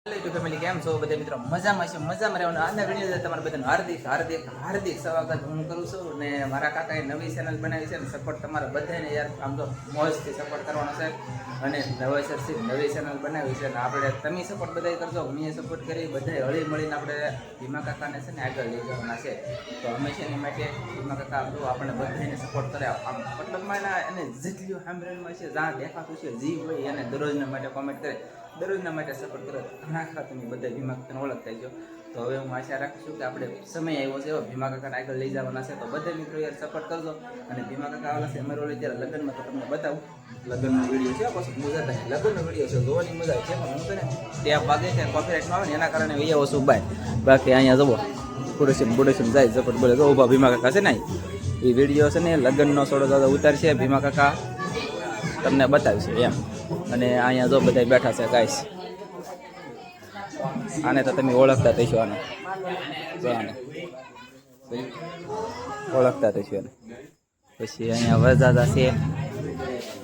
Family કેમ છો બધા મિત્રો મજામાં છે મજામાં રહેવાનું આજના વિડીયો તમારા બધાનું હાર્દિક હાર્દિક હાર્દિક સ્વાગત હું કરું છું ને મારા કાકાએ નવી ચેનલ બનાવી છે ને સપોર્ટ તમારા બધાને યાર આમ તો મોજથી સપોર્ટ કરવાનો છે અને નવેસરથી નવી ચેનલ બનાવી છે ને આપણે તમે સપોર્ટ બધાય કરજો મેં સપોર્ટ કરી બધાય હળી મળીને આપણે ભીમા કાકાને છે ને આગળ લઈ જવાના છે તો હંમેશાની માટે ભીમા કાકા આપણને બધાને સપોર્ટ કરે આમ મતલબમાં એને જેટલું સાંભળવામાં છે જ્યાં દેખાતું છે જી હોય એને દરરોજના માટે કોમેન્ટ કરે દરરોજના માટે સપોર્ટ કરો ઘણા ખરા તમે બધા ભીમા કાકાને ઓળખતા છો તો હવે હું આશા રાખું છું કે આપણે સમય આવ્યો છે ભીમા કાકાને આગળ લઈ જવાના છે તો બધા મિત્રો યાર સપોર્ટ કરજો અને ભીમા કાકા આવેલા છે અમારો જ્યારે લગ્નમાં તો તમને બતાવું લગ્નનો વિડીયો છે પછી મજા થાય લગ્નનો વિડીયો છે જોવાની મજા છે પણ હું છે ને ત્યાં ભાગે છે કોપીરાઇટ આવે ને એના કારણે અહીંયા વસ્તુ બાય બાકી અહીંયા જવો બુડેશન જાય ઝપટ બોલે તો ઉભા ભીમા કાકા છે ને એ વિડીયો છે ને લગ્નનો થોડો દાદા ઉતારશે ભીમા કાકા તમને બતાવશે એમ અને અહીંયા જો બધા બેઠા છે ગાઈસ આને તો તમે ઓળખતા થશો આને જો આને ઓળખતા થશો આને પછી અહીંયા વરદાદા છે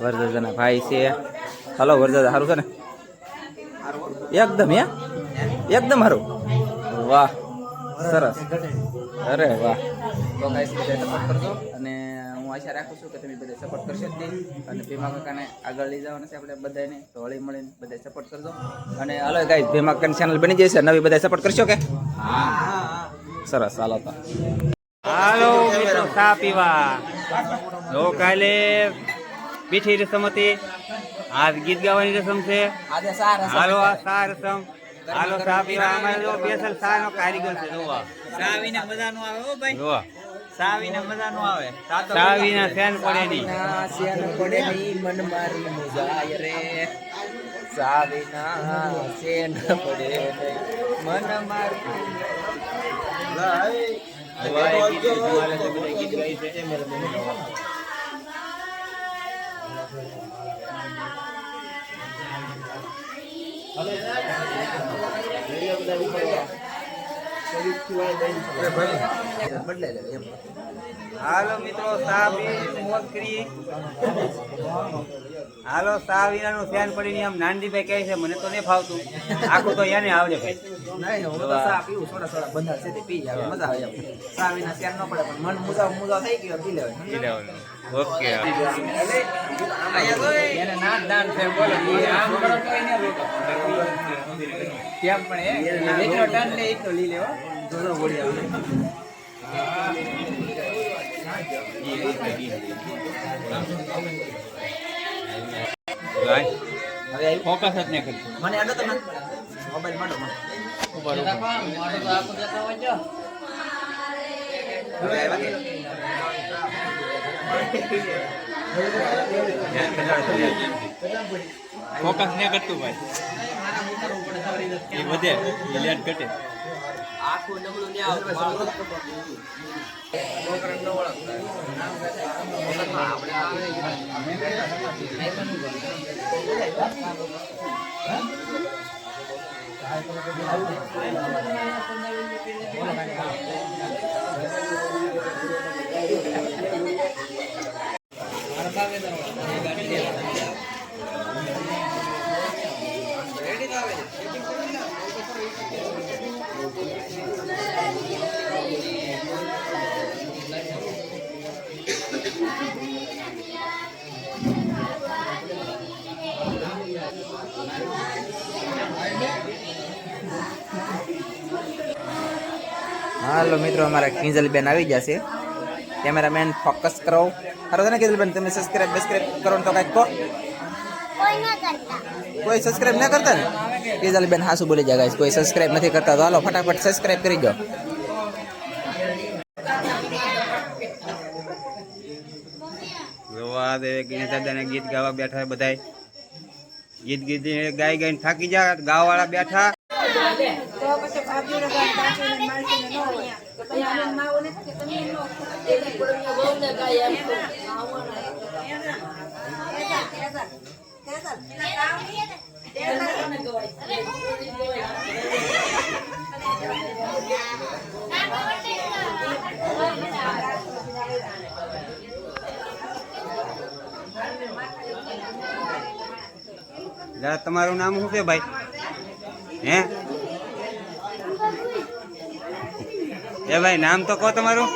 વરદાદાના ભાઈ છે હાલો વરદાદા સારું છે ને એકદમ એકદમ સારું વાહ સરસ અરે વાહ તો ગાઈસ બધા સપોર્ટ કરજો અને હું આશા રાખું છું કે તમે બધા સપોર્ટ કરશો જ નહીં અને ભીમા કાકાને આગળ લઈ જવાના છે આપણે બધાને તો હળી મળીને બધા સપોર્ટ કરજો અને હાલો ગાઈસ ભીમા કાકાની ચેનલ બની જશે નવી બધા સપોર્ટ કરશો કે સરસ હાલો તો હાલો મિત્રો ચા પીવા જો કાલે પીઠી રસમ હતી આજ ગીત ગાવાની રસમ છે હાલો આ સા રસમ હાલો ચા પીવા અમારે જો સ્પેશિયલ ચા નો કારીગર છે જોવા ચા વિના મજા નો આવે હો ભાઈ જોવા ચા વિના મજા નો આવે ચા વિના સેન પડે નહીં મન મારી મુજાય રે ચા વિના સેન પડે નહીં મન મારી ગીત ગાઈ છે હાલો મિત્રો ચા પી મોજ કરી હાલો ચા વિના નું ફેન પડીને આમ નાનજીભાઈ કહે છે મને તો નહીં ફાવતું આખું તો એને આવડે ભાઈ નહીં હું તો ચા પીવું થોડા બંધા છે તે પી આવે મજા આવે ચા વિના શેર ન પડે પણ મન મુજા થઈ ગયો પી લેવાનું ઓકે એને નાન દાન છે બોલો આમ કરો તો એને રોકો કેમ પણ એટલો ટન લે એટલો લઈ લેવો જોજો બોડી આવે હવે ફોકસ જ નહીં કરતું મને આડો તો મોબાઈલ માંડો ઉપર હવે આવ્યા ફોકસ નહીં કરતું ભાઈ એ વધે એ લેટ ઘટે આખું નબળું ને આવે હાલો મિત્રો અમારા કિંજલબેન આવી જશે કેમેરામેન ફોકસ કરો ખરો ને કિંજલબેન તમે સબસ્ક્રાઇબ કરો ને તો કઈક કહો કોઈ સબસ્ક્રાઇબ ના કરતા ને કિંજલબેન હાસુ બોલી જાય ગાઈસ કોઈ સબસ્ક્રાઇબ નથી કરતા તો હાલો ફટાફટ સબસ્ક્રાઇબ કરી દો જોવા દે દાદાને ગીત ગાવા બેઠા બધા ગીત ગાઈને થાકી જાય ગાવા વાળા બેઠા તમારું નામ શું છે ભાઈ? હે એ ભાઈ નામ તો કહો તમારું?